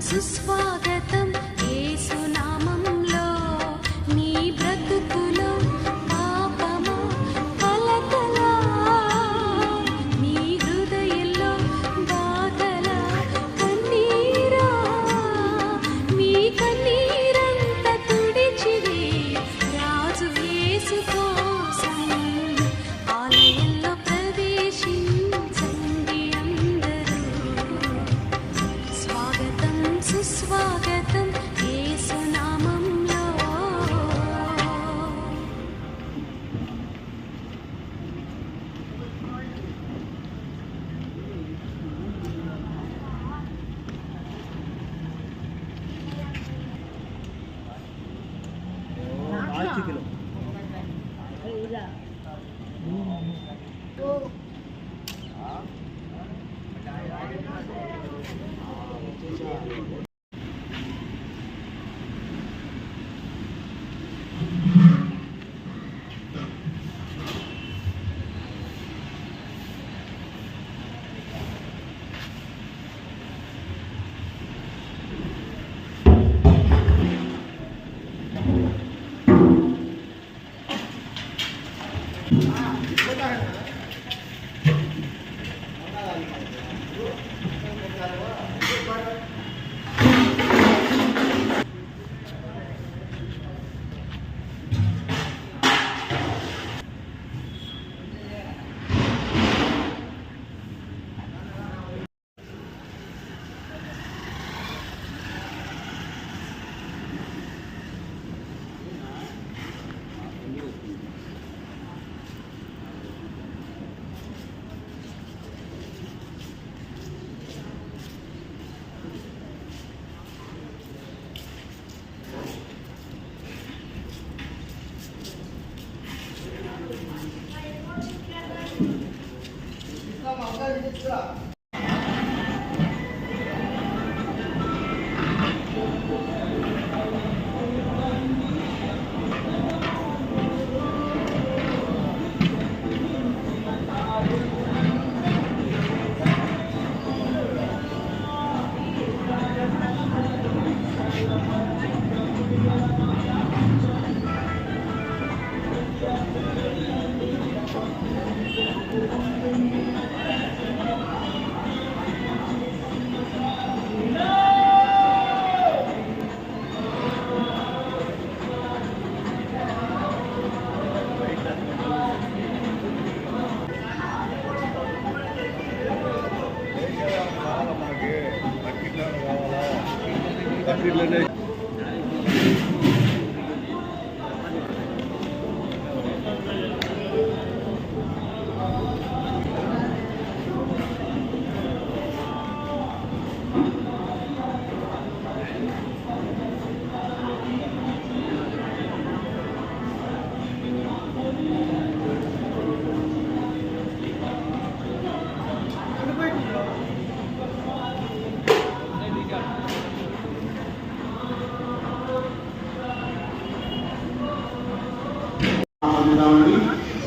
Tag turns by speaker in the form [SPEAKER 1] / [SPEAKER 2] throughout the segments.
[SPEAKER 1] సుస్వాగతం యేసు నామములో నీ బ్రతుకులో పాపమా కలకలా నీ హృదయంలో బాధలా కన్నీరా నీ కన్నీరంతా తుడిచివే రాజు యేసు కోసం ఆలయంలో ప్రవేశించండి అందరూ స్వాగతం సుస్వాగతం యేసు నామములో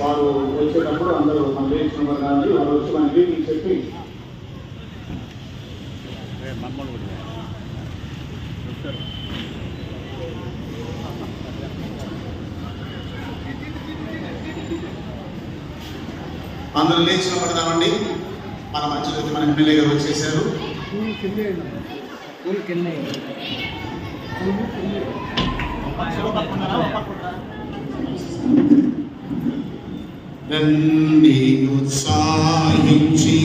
[SPEAKER 2] వారు వచ్చేటప్పుడు అందరూ మన వేసిన కానీ వారు వచ్చి మన వీటికి చెప్పి అందరూ లేచి పడదామండి. మన మధ్యలోకి మన ఎమ్మెల్యే గారు వచ్చేసారు. రండి ఉత్సాహించి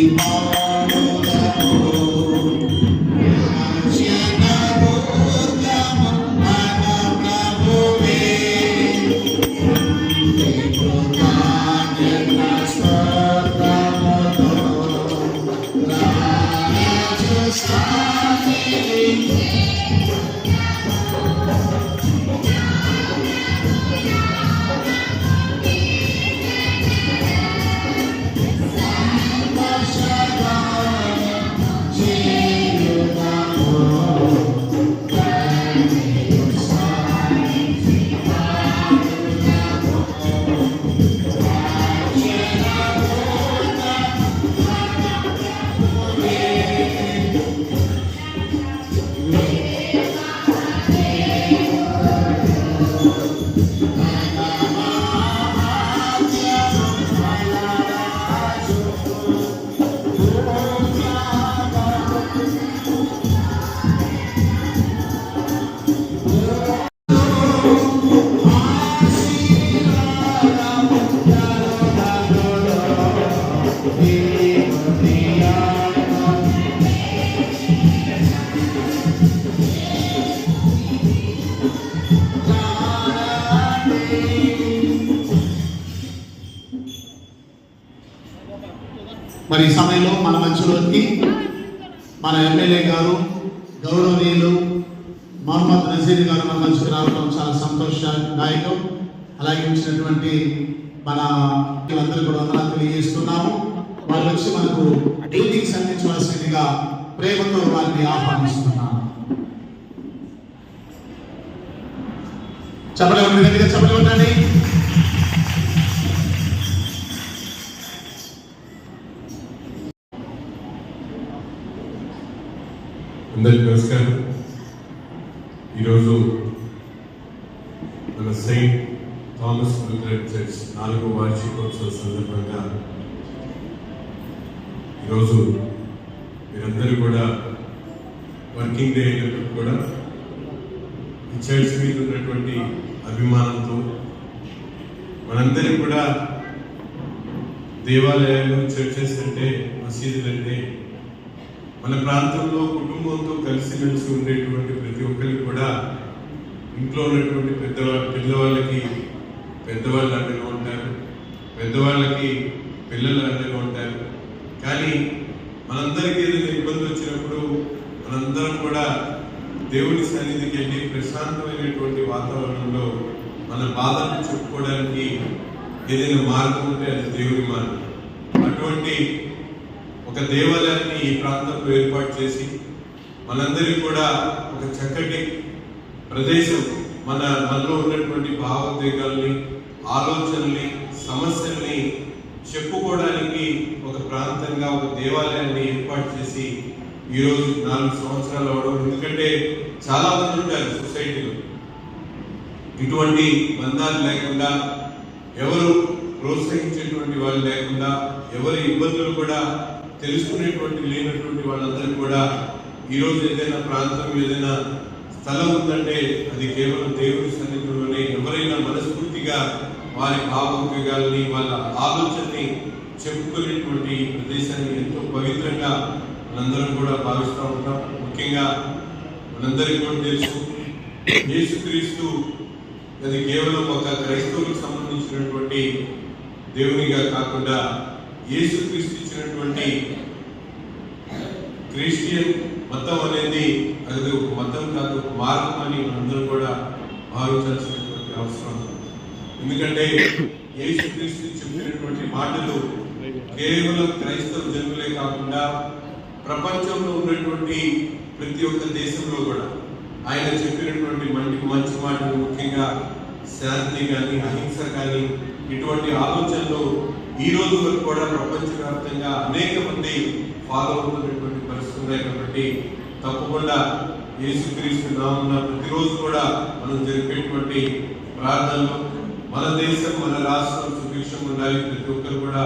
[SPEAKER 2] మరి ఈ సమయంలో మన మధ్యలోకి మన ఎమ్మెల్యే గారు గౌరవనీయులు మహమ్మద్ నజీర్ గారు మన మధ్యకి రావడం చాలా సంతోషదాయకం. అలాగే ఇచ్చినటువంటి మన అందరూ కూడా వందనాలు తెలియజేస్తున్నాము. వాళ్ళు వచ్చి మనకు డ్యూటీకి అందించవలసిందిగా ప్రేమతో వారిని ఆహ్వానిస్తున్నాము. చెప్పలేమండి, దగ్గర చెప్పలేమండి.
[SPEAKER 3] అందరికీ నమస్కారం. ఈరోజు మన సెయింట్ థామస్ లూథరన్ చర్చ్ 4వ వార్షికోత్సవ సందర్భంగా ఈరోజు మీరందరూ కూడా వర్కింగ్ డే అయినప్పుడు కూడా ఈ చర్చ్ మీద ఉన్నటువంటి అభిమానంతో మనందరికీ కూడా దేవాలయాలు, చర్చెస్ అంటే, మసీదులు అంటే మన ప్రాంతంలో కుటుంబంతో కలిసిమెలిసి ఉండేటువంటి ప్రతి ఒక్కరికి కూడా ఇంట్లో ఉన్నటువంటి పిల్లవాళ్ళకి పెద్దవాళ్ళు అండగా ఉంటారు, పెద్దవాళ్ళకి పిల్లలు అండగా ఉంటారు. కానీ మనందరికీ ఏదైనా ఇబ్బంది వచ్చినప్పుడు మనందరం కూడా దేవుని సన్నిధికి వెళ్ళి ప్రశాంతమైనటువంటి వాతావరణంలో మన బాధలను చెప్పుకోవడానికి ఏదైనా మార్గం ఉంటే అది దేవుని మార్గం. అటువంటి ఒక దేవాలయాన్ని ఈ ప్రాంతంలో ఏర్పాటు చేసి మనందరికీ కూడా ఒక చక్కటి ప్రదేశం, మనలో ఉన్నటువంటి భావోద్వేగాల్ని, ఆలోచనల్ని, సమస్యల్ని చెప్పుకోవడానికి ఒక ప్రాంతంగా ఒక దేవాలయాన్ని ఏర్పాటు చేసి ఈరోజు 4 సంవత్సరాలు అవడం. ఎందుకంటే చాలా మంది ఉంటారు సొసైటీలో, ఇటువంటి బంధాలు లేకుండా, ఎవరు ప్రోత్సహించేటువంటి వాళ్ళు లేకుండా, ఎవరి ఇబ్బందులు కూడా తెలుసుకునేటువంటి లేనటువంటి వాళ్ళందరూ కూడా ఈరోజు ఏదైనా ప్రాంతం, ఏదైనా స్థలం ఉందంటే అది కేవలం దేవుని సన్నిధిలోనే ఎవరైనా మనస్ఫూర్తిగా వారి భావోద్వేగాల్ని, వాళ్ళ ఆలోచనని చెప్పుకునేటువంటి ప్రదేశాన్ని ఎంతో పవిత్రంగా మనందరం కూడా భావిస్తూ ఉంటాం. ముఖ్యంగా మనందరికీ కూడా తెలుసు, యేసుక్రీస్తు అది కేవలం ఒక క్రైస్తవులకు సంబంధించినటువంటి దేవునిగా కాకుండా యేసుక్రీస్తు ఇచ్చినటువంటి క్రిస్టియన్ మతం అనేది అది ఒక మతం కాదు, ఒక మార్గం అని మనందరం కూడా భావించాల్సినటువంటి అవసరం. ఎందుకంటే యేసుక్రీస్తు చెప్పినటువంటి మాటలు కేవలం క్రైస్తవ జనులే కాకుండా ప్రపంచంలో ఉన్నటువంటి ప్రతి ఒక్క దేశంలో కూడా ఆయన చెప్పినటువంటి మంచి మాటలు, ముఖ్యంగా శాంతి కానీ, అహింస కానీ, ఇటువంటి ఆలోచనలు ఈ రోజు వరకు కూడా ప్రపంచవ్యాప్తంగా అనేక మంది ఫాలో అవుతున్నటువంటి పరిస్థితులు ఉన్నాయి. కాబట్టి తప్పకుండా యేసుక్రీస్తు నామమున ప్రతిరోజు కూడా మనం జరిపేటువంటి ప్రార్థనలు మన దేశం, మన రాష్ట్రం సుభిక్షం ఉండాలి, ప్రతి ఒక్కరు కూడా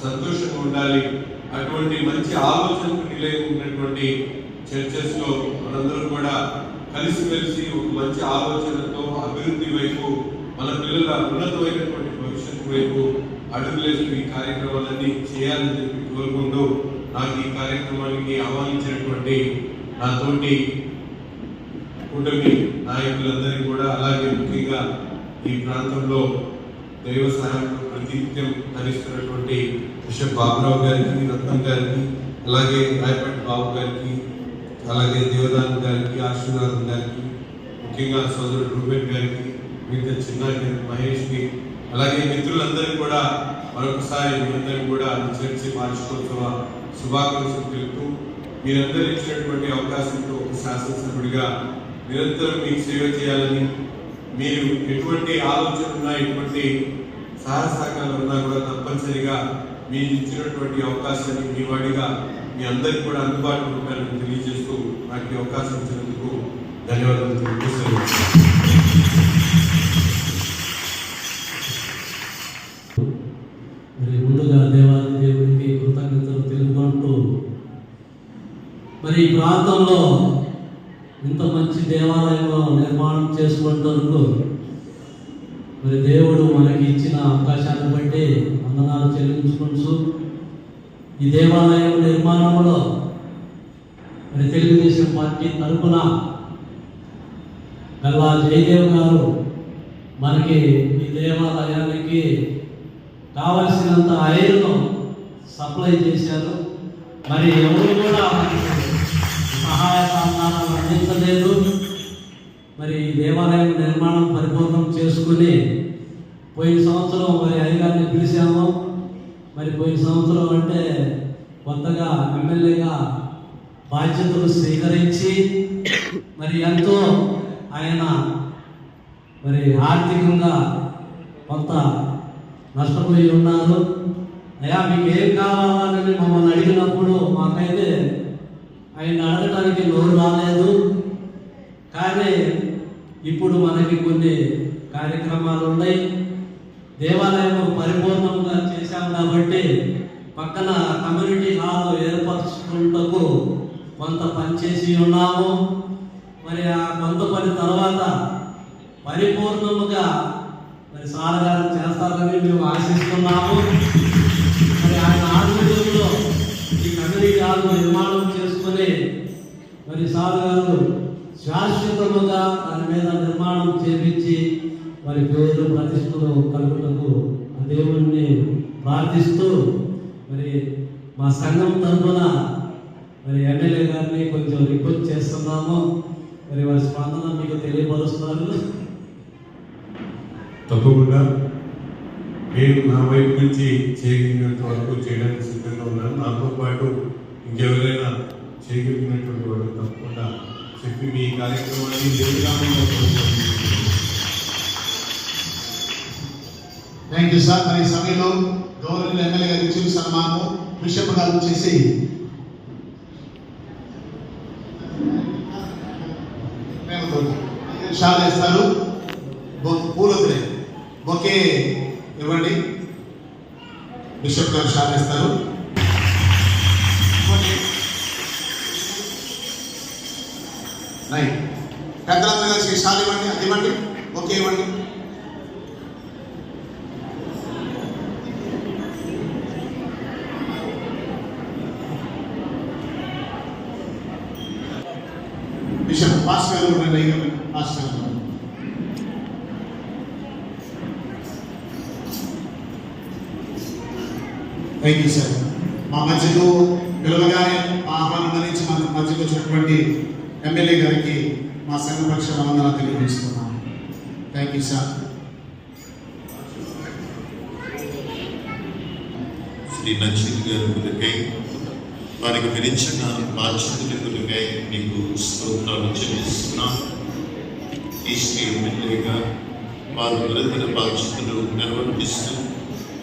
[SPEAKER 3] సంతోషంగా ఉండాలి. అటువంటి మంచి ఆలోచనకు నిలయం ఉన్నటువంటి చర్చెస్ లో మనందరూ కూడా కలిసిమెలిసి ఒక మంచి ఆలోచనతో అభివృద్ధి వైపు, మన పిల్లల ఉన్నతమైనటువంటి భవిష్యత్తు వైపు అడుగులేసి ఈ కార్యక్రమాలన్నీ చేయాలని చెప్పి కోరుకుంటూ, నాకు ఈ కార్యక్రమానికి ఆహ్వానించినటువంటి నా తోటి కూటమి నాయకులందరికీ కూడా, అలాగే ముఖ్యంగా ఈ ప్రాంతంలో దైవ సహాయంతో ప్రతినిత్యం ధరిస్తున్నటువంటి బిషప్ బాబురావు గారికి, రత్నం గారికి, అలాగే రాయపట్టి బాబు గారికి, అలాగే దేవదాన్ గారికి, ఆశీర్వాదం గారికి, ముఖ్యంగా సోదరుడు రూబెన్ గారికి, మిగతా చిన్న మహేష్కి, అలాగే మిత్రులందరికీ కూడా మరొకసారి మీ అందరికీ కూడా చర్చి వార్షికోత్సవ శుభాకాంక్షలు తెలుపుతూ, మీరందరూ ఇచ్చినటువంటి అవకాశంతో ఒక శాసనసభ్యుడిగా నిరంతరం మీకు సేవ చేయాలని, మీరు ఎటువంటి ఆలోచన ఉన్నా, ఎటువంటి సహకారాలు ఉన్నా కూడా తప్పనిసరిగా మీరు ఇచ్చినటువంటి అవకాశాన్ని మీ వాడిగా మీ అందరికీ కూడా అందుబాటులో ఉంటారని తెలియజేస్తూ నాకు ఈ అవకాశం ఇచ్చినందుకు ధన్యవాదాలు తెలియజేస్తున్నాను.
[SPEAKER 4] మరి ముందుగా దేవాది దేవుడికి కృతజ్ఞతలు తెలుపుకుంటూ, మరి ఈ ప్రాంతంలో ఇంత మంచి దేవాలయంలో నిర్మాణం చేసుకుంటూ మరి దేవుడు మనకి ఇచ్చిన అవకాశాన్ని బట్టి వందనాలు చెల్లించుకుంటూ, ఈ దేవాలయం నిర్మాణంలో మరి తెలుగుదేశం పార్టీ తరఫున గల్లా జయదేవ్ గారు మనకి ఈ దేవాలయానికి కావలసినంత ఐరును సప్లై చేశారు. మరి ఎవరు కూడా సహాయ సహకారాలు అందించలేదు. మరి దేవాలయం నిర్మాణం పరిపూర్ణం చేసుకుని పోయిన సంవత్సరం మరి అయ్యగారిని పిలిచాము. మరి పోయిన సంవత్సరం అంటే కొత్తగా ఎమ్మెల్యేగా బాధ్యతలు స్వీకరించి మరి ఎంతో ఆయన మరి ఆర్థికంగా కొంత నష్టపోయి ఉన్నారు. అయ్యా మీకు ఏం కావాలని మమ్మల్ని అడిగినప్పుడు మాకైతే ఆయన అడగటానికి నోరు రాలేదు. కానీ ఇప్పుడు మనకి కొన్ని కార్యక్రమాలు ఉన్నాయి. దేవాలయం పరిపూర్ణంగా చేశాం కాబట్టి పక్కన కమ్యూనిటీ హాల్ ఏర్పరచుకుంటూ కొంత పని చేసి ఉన్నాము. మరి ఆ కొంత పని తర్వాత పరిపూర్ణముగా మరి సార్ గారు చేస్తారని మేము ఆశిస్తున్నాము. మరి ఆయన ఆధ్వర్యంలో ఈ కమ్యూనిటీ హాల్ నిర్మాణం చేసుకుని మరి సార్ గారు శాశ్వతముగా దాని మీద నిర్మాణం చేపించి మరి పేరు ప్రతిష్టలు కలుగుటకు ఆ దేవుణ్ణి ప్రార్థిస్తూ మరి మా సంఘం తరఫున మరి ఎమ్మెల్యే గారిని కొంచెం రిక్వెస్ట్ చేస్తున్నాము. మరి వారి స్పందన మీకు తెలియపరుస్తున్నారు.
[SPEAKER 3] తప్పకుండా నేను నా వైపు నుంచి చేయగలిగినంత వరకు చేయడానికి సిద్ధంగా ఉన్నాను. నాతో పాటు ఇంకెవరైనా చేయగలిగినటువంటి వాళ్ళు తప్పకుండా చెప్పి మీ కార్యక్రమాన్ని
[SPEAKER 2] థ్యాంక్ యూ సార్. మరి ఈ సమయంలో గవర్నర్ ఎమ్మెల్యే గారికి చిరు సన్మానము బిషప్ గారు చేసి షాల్ వేస్తారు. పూలొద్దులే బొకే ఇవ్వండి. బిషప్ గారు షాల్ వేస్తారు. రైట్, పెద్దలందరూ కలిసి షాల్ ఇవ్వండి. అది ఇవ్వండి, బొకే ఇవ్వండి. బిషప్ పాస్టర్ గారు ఉన్నాయి. పాస్టర్ గారు థ్యాంక్ యూ సార్. మా మధ్యలో పిలవగానే మా ఆహ్వానం గురించి మన మధ్యలో వచ్చినటువంటి ఎమ్మెల్యే గారికి మా సంఘ పక్షాన వందనాలు తెలియజేస్తున్నాం. Thank you sir.
[SPEAKER 5] శ్రీ నచ్చింది గారి గురికై వారికి విరించిన బాధ్యతల గురికై మీకు స్తోత్రాలు చెల్లిస్తున్నాం. ఈ శ్రీ ఎమ్మెల్యేగా వారు నిరంతర బాధ్యతలు నిర్వర్తిస్తూ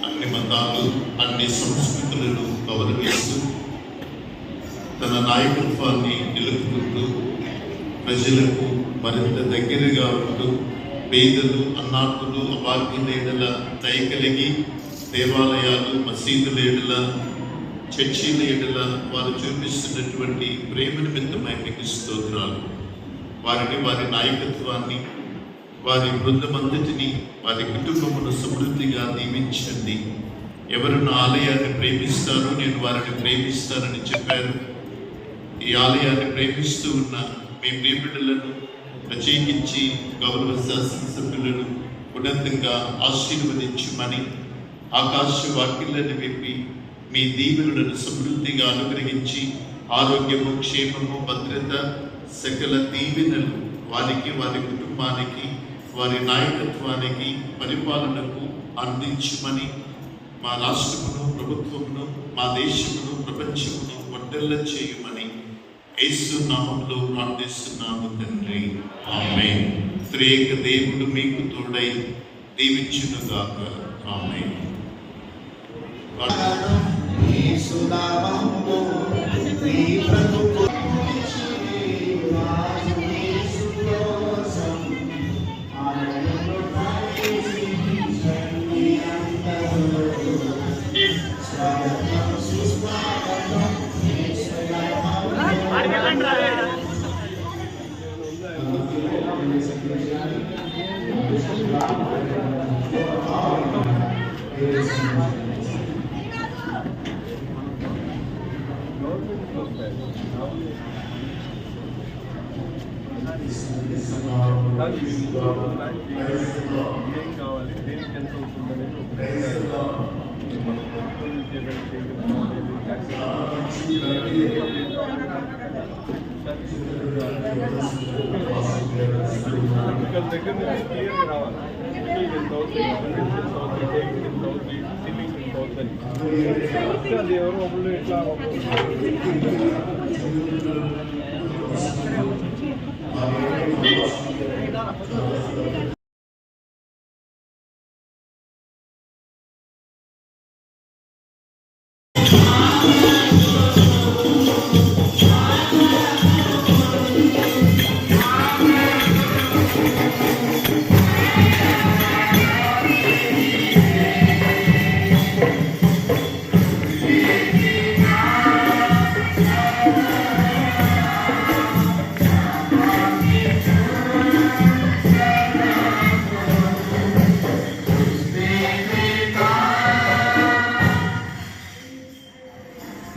[SPEAKER 5] అన్ని మతాలు అన్ని సంస్కృతులను గౌరవిస్తూ తన నాయకత్వాన్ని నిలుపుకుంటూ ప్రజలకు మరింత దగ్గరగా ఉంటూ పేదలు అన్నార్థులు అభాగ్యుల దయ కలిగి దేవాలయాలు మసీదుల ఎడల చర్చీల ఎడల వారు చూపిస్తున్నటువంటి ప్రేమ నిమిత్తమై మీకు స్తోత్రాలు. వారిని వారి నాయకత్వాన్ని వారి బృందమంతటిని వారి కుటుంబమును సమృద్ధిగా దీవించండి. ఎవరు నా ఆలయాన్ని ప్రేమిస్తారో నేను వారిని ప్రేమిస్తానని చెప్పారు. ఈ ఆలయాన్ని ప్రేమిస్తూ ఉన్న మీ ప్రియబిడ్డలను ప్రత్యేకించి గౌరవ శాసనసభ్యులను ఉన్నతంగా ఆశీర్వదించమని ఆకాశ వాక్యాలను విప్పి మీ దీవెనలను సమృద్ధిగా అనుగ్రహించి ఆరోగ్యము క్షేమము భద్రత సకల దీవెనలు వారికి వారి కుటుంబానికి వారి నాయకత్వానికి పరిపాలనకు అందించమని మా రాష్ట్రమును ప్రభుత్వమును మా దేశమును ప్రపంచమును వర్ధిల్ల చేయమని యేసు నామములో ప్రార్థిస్తున్నాము తండ్రి. ఆమేన్. త్రియేక దేవుడు మీకు తోడై దీవించునుగాక. ఆమేన్.
[SPEAKER 6] ఏం కావాలి, దేనికి ఎంత అవుతుందనేది ఇక్కడ దగ్గర నుంచి క్లియర్గా రావాలి. ఎంత అవుతుంది, ఎంత అవుతుంది, సీలింగ్ ఎంత అవుతుంది, అది ఎవరు ఒకళ్ళు ఎట్లా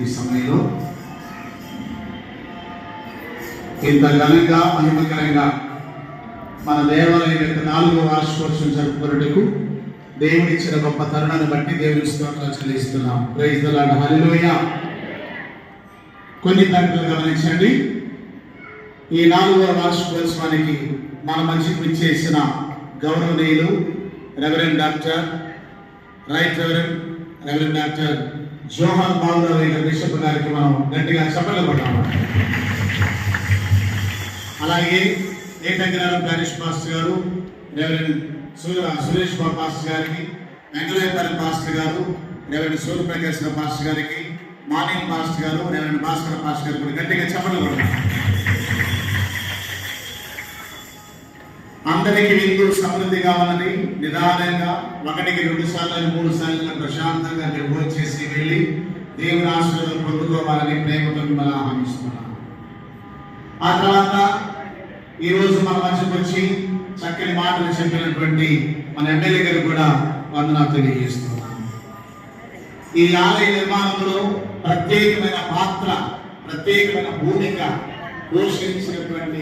[SPEAKER 2] ఈ సమయంలో ఇంత ఘనంగా మహిమకరంగా మన దేవాలయం యొక్క 4వ వార్షికోత్సవం జరుపుకున్నట్టుకు దేవుడిచ్చిన గొప్ప తరుణాన్ని బట్టి దేవుని స్తోత్రాలు చెల్లిస్తున్నాం. ప్రైజ్ ది లార్డ్, హల్లెలూయా. కొన్ని సంగతులు గమనించండి. ఈ 4వ వార్షికోత్సవానికి మన మధ్యకు విచ్చేసిన గౌరవనీయులు reverend doctor reverend doctor Johan Baburao గారి బిషప్ గారికి మనం గట్టిగా చప్పట్లు కొట్టాము. అలాగే ఏకగ్రహం ప్యారిష్ పాస్టర్ గారు రెవరెండ్ సురేష్ బాబు పాస్టర్ గారికి, వెంకటేశ్వర పాస్టర్ గారు రెవరెండ్ సూర్యప్రకాశ్ పాస్టర్ గారికి, మార్నింగ్ పాస్టర్ గారు రెవరెండ్ భాస్కర్ పాస్టర్ గారు కూడా గట్టిగా చప్పట్లు కొట్టాము. అందరికీ విందు సమృద్ధిగా ఉన్నది. నిదానంగా 1కి 2 సార్లు 3 సార్లు ప్రశాంతంగా నిర్వహణ చేసి వెళ్ళి దేవుని ఆశీర్వాదం పొందుకోవాలని ప్రేమతో మిమ్మల్ని ఆహ్వానిస్తున్నాను. ఆ తర్వాత ఈరోజు మన మధ్యకు వచ్చి చక్కని మాటలు చెప్పినటువంటి మన ఎమ్మెల్యే గారు కూడా వందనాలు తెలియజేస్తున్నాను. ఈ ఆలయ నిర్మాణంలో ప్రత్యేకమైన పాత్ర, ప్రత్యేకమైన భూమిక పోషించినటువంటి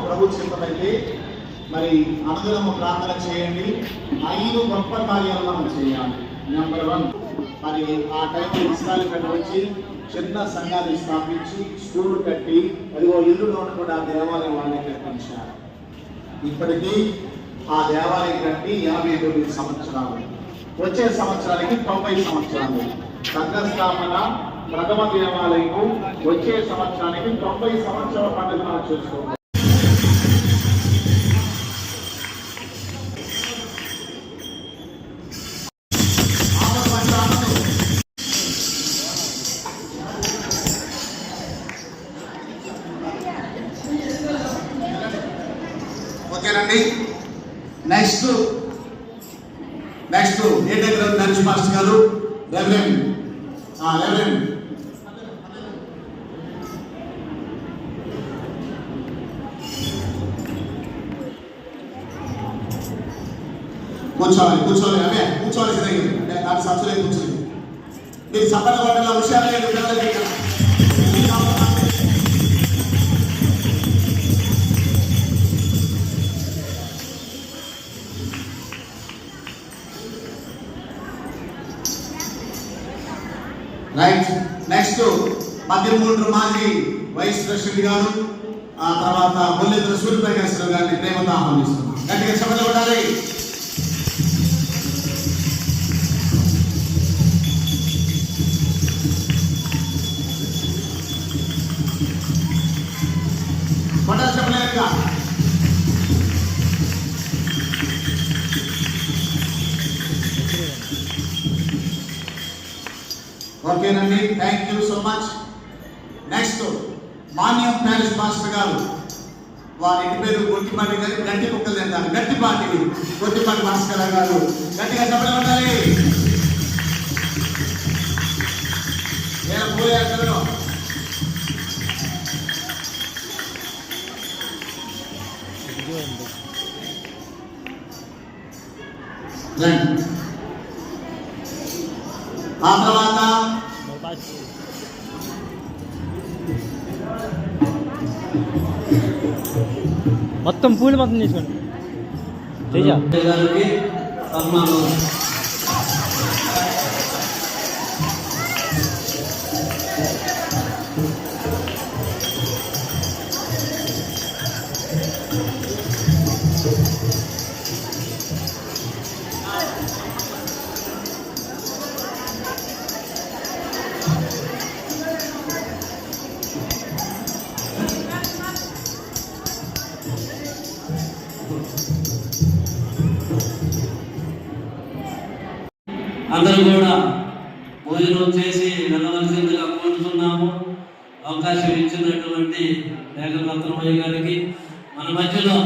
[SPEAKER 2] ప్రభు చిత్తమైతే మరి అనుదినము ప్రార్థన చేయండి. 5 గొప్ప కార్యాలు మనం చేయాలి. నెంబర్ 1, మరి ఆ టైంలో ఇస్రాయల్ వచ్చి చిన్న సంఘాన్ని స్థాపించి స్కూల్ కట్టి అదిగో ఇల్లులోను కూడా దేవాలయం వాళ్ళని కట్టించారు. ఇప్పటికీ ఆ దేవాలయం కట్టి 59 సంవత్సరాలు, వచ్చే సంవత్సరానికి 90 సంవత్సరాలు. సంఘస్థాపన ప్రథమ దేవాలయం వచ్చే సంవత్సరానికి 90 సంవత్సరాల పండుగ మనం చేసుకోవాలి. ఓకేనండి. నెక్స్ట్ ఏ దగ్గర ప్యారిష్ పాస్టర్ గారు రెవరెండ్ కూర్చోవాలి అవే కూర్చోవలసిందే. నాకు సచ్చలేదు కూర్చోలేదు. మీరు సపట పడ్డ విషయాలు రైట్. నెక్స్ట్ 13 మాజీ వైస్ ప్రెసిడెంట్ గారు, ఆ తర్వాత బొల్లెద్దుల సూర్యప్రకాశరావు గారిని ప్రేమతో ఆహ్వానిస్తున్నాం. గట్టిగా చప్పట్లు కొట్టాలి. కొట్టాలి చెప్పలేక. ఓకేనండి, thank you so much. Next Manyam parish master గారు, వారి ఇంటి పేరు గొట్టిపాటి గారు, గట్టి కుక్కలు తింటారు. గొట్టిపాటి మాస్టర్ గారు గట్టిగా చెప్పలు ఉండాలి. ఆ తర్వాత
[SPEAKER 7] మొత్తం పూలు మొత్తం తీసుకోండి.
[SPEAKER 4] గారికి సన్మానం. అందరూ కూడా భోజనం చేసి వెళ్ళవలసిందిగా కోరుతున్నాము. అవకాశం ఇచ్చినటువంటి మేఘరత్నమయ్య గారికి మన మధ్యలో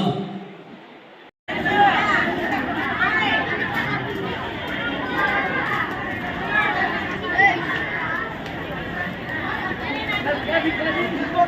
[SPEAKER 7] Let's go.